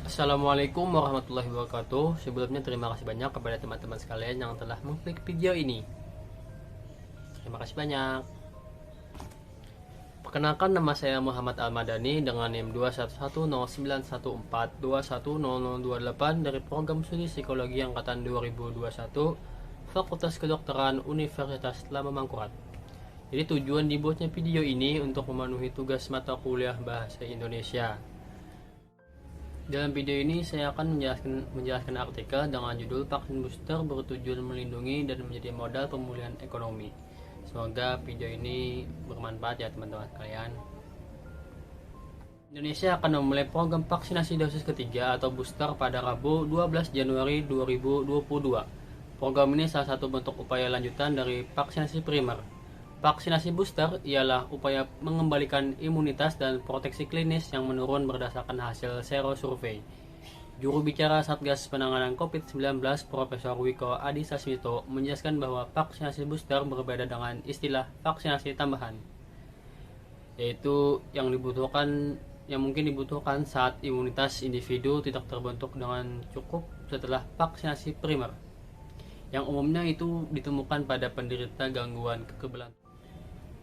Assalamualaikum warahmatullahi wabarakatuh. Sebelumnya terima kasih banyak kepada teman-teman sekalian yang telah mengklik video ini. Terima kasih banyak. Perkenalkan, nama saya Muhammad Al-Madani dengan NIM 2110914210028 dari Program Studi Psikologi Angkatan 2021 Fakultas Kedokteran Universitas Lama Mangkurat. Jadi tujuan dibuatnya video ini untuk memenuhi tugas mata kuliah Bahasa Indonesia. Dalam video ini saya akan menjelaskan artikel dengan judul "Vaksin Booster bertujuan melindungi dan menjadi modal pemulihan ekonomi". Semoga video ini bermanfaat ya teman-teman sekalian. Indonesia akan memulai program vaksinasi dosis ketiga atau booster pada Rabu 12 Januari 2022. Program ini salah satu bentuk upaya lanjutan dari vaksinasi primer. Vaksinasi booster ialah upaya mengembalikan imunitas dan proteksi klinis yang menurun berdasarkan hasil serosurvei. Juru bicara Satgas Penanganan COVID-19 Profesor Wiko Adisasmito menjelaskan bahwa vaksinasi booster berbeda dengan istilah vaksinasi tambahan, yaitu yang mungkin dibutuhkan saat imunitas individu tidak terbentuk dengan cukup setelah vaksinasi primer, yang umumnya itu ditemukan pada penderita gangguan kekebalan.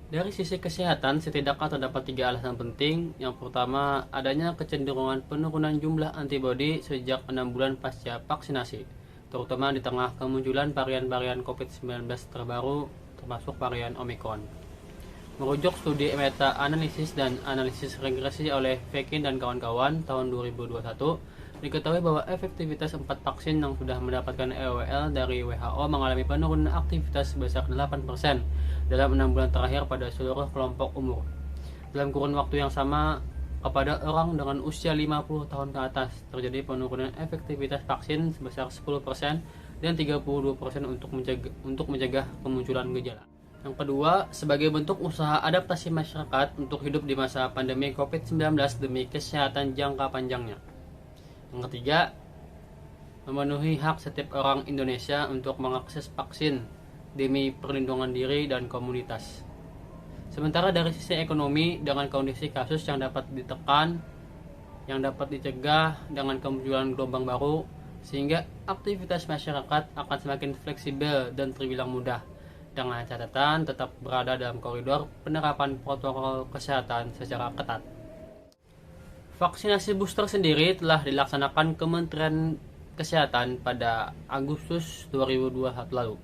Dari sisi kesehatan, setidaknya terdapat 3 alasan penting. Yang pertama, adanya kecenderungan penurunan jumlah antibodi sejak 6 bulan pasca vaksinasi, terutama di tengah kemunculan varian-varian COVID-19 terbaru, termasuk varian Omicron. Merujuk studi meta-analisis dan analisis regresi oleh Vekin dan kawan-kawan tahun 2021, diketahui bahwa efektivitas 4 vaksin yang sudah mendapatkan EOL dari WHO mengalami penurunan aktivitas sebesar 8% dalam 6 bulan terakhir pada seluruh kelompok umur. Dalam kurun waktu yang sama, kepada orang dengan usia 50 tahun ke atas, terjadi penurunan efektivitas vaksin sebesar 10% dan 32% untuk mencegah kemunculan gejala. Yang kedua, sebagai bentuk usaha adaptasi masyarakat untuk hidup di masa pandemi COVID-19 demi kesehatan jangka panjangnya. Yang ketiga, memenuhi hak setiap orang Indonesia untuk mengakses vaksin demi perlindungan diri dan komunitas. Sementara dari sisi ekonomi, dengan kondisi kasus yang dapat ditekan, yang dapat dicegah dengan kemunculan gelombang baru, sehingga aktivitas masyarakat akan semakin fleksibel dan terbilang mudah, dengan catatan tetap berada dalam koridor penerapan protokol kesehatan secara ketat. Vaksinasi booster sendiri telah dilaksanakan Kementerian Kesehatan pada Agustus 2021 lalu.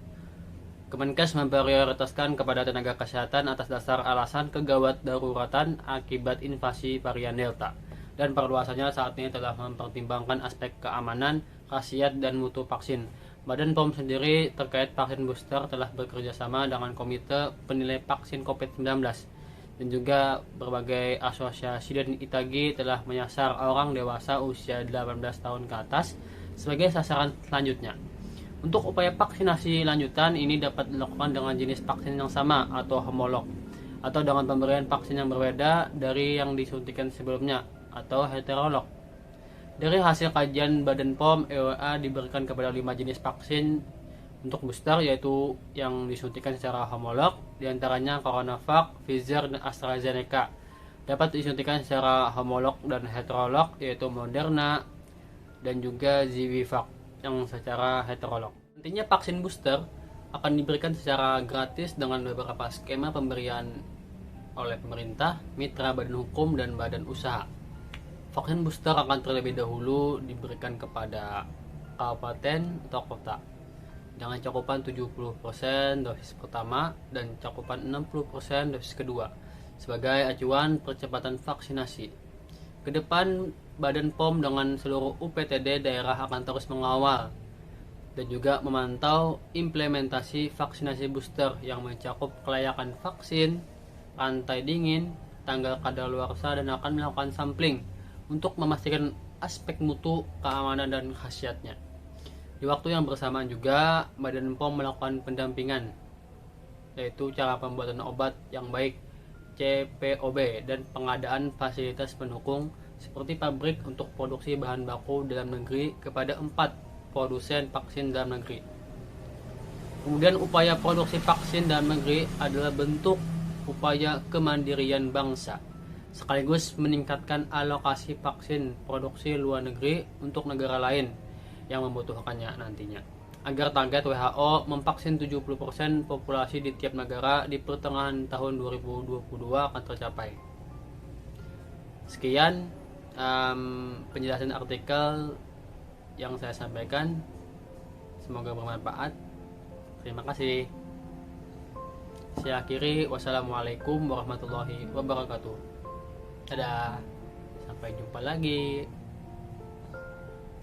Kemenkes memprioritaskan kepada tenaga kesehatan atas dasar alasan kegawat daruratan akibat invasi varian Delta, dan perluasannya saat ini telah mempertimbangkan aspek keamanan, khasiat, dan mutu vaksin. Badan POM sendiri terkait vaksin booster telah bekerja sama dengan Komite Penilai Vaksin COVID-19, dan juga berbagai asosiasi dan ITAGI telah menyasar orang dewasa usia 18 tahun ke atas sebagai sasaran selanjutnya. Untuk upaya vaksinasi lanjutan ini dapat dilakukan dengan jenis vaksin yang sama atau homolog, atau dengan pemberian vaksin yang berbeda dari yang disuntikan sebelumnya atau heterolog. Dari hasil kajian Badan POM, EOA diberikan kepada 5 jenis vaksin untuk booster, yaitu yang disuntikan secara homolog, diantaranya CoronaVac, Pfizer, dan AstraZeneca. Dapat disuntikan secara homolog dan heterolog, yaitu Moderna dan juga Zivivac yang secara heterolog. Nantinya vaksin booster akan diberikan secara gratis dengan beberapa skema pemberian oleh pemerintah, mitra badan hukum, dan badan usaha. Vaksin booster akan terlebih dahulu diberikan kepada kabupaten atau kota dengan cakupan 70% dosis pertama dan cakupan 60% dosis kedua sebagai acuan percepatan vaksinasi. Kedepan, Badan POM dengan seluruh UPTD daerah akan terus mengawal dan juga memantau implementasi vaksinasi booster yang mencakup kelayakan vaksin, rantai dingin, tanggal kadaluarsa, dan akan melakukan sampling untuk memastikan aspek mutu, keamanan, dan khasiatnya. Di waktu yang bersamaan juga, Badan POM melakukan pendampingan, yaitu cara pembuatan obat yang baik CPOB dan pengadaan fasilitas pendukung seperti pabrik untuk produksi bahan baku dalam negeri kepada 4 produsen vaksin dalam negeri. Kemudian upaya produksi vaksin dalam negeri adalah bentuk upaya kemandirian bangsa sekaligus meningkatkan alokasi vaksin produksi luar negeri untuk negara lain yang membutuhkannya nantinya, agar target WHO memvaksin 70% populasi di tiap negara di pertengahan tahun 2022 akan tercapai. Sekian penjelasan artikel yang saya sampaikan, semoga bermanfaat. Terima kasih. Saya akhiri, wassalamualaikum warahmatullahi wabarakatuh. Dadah, sampai jumpa lagi.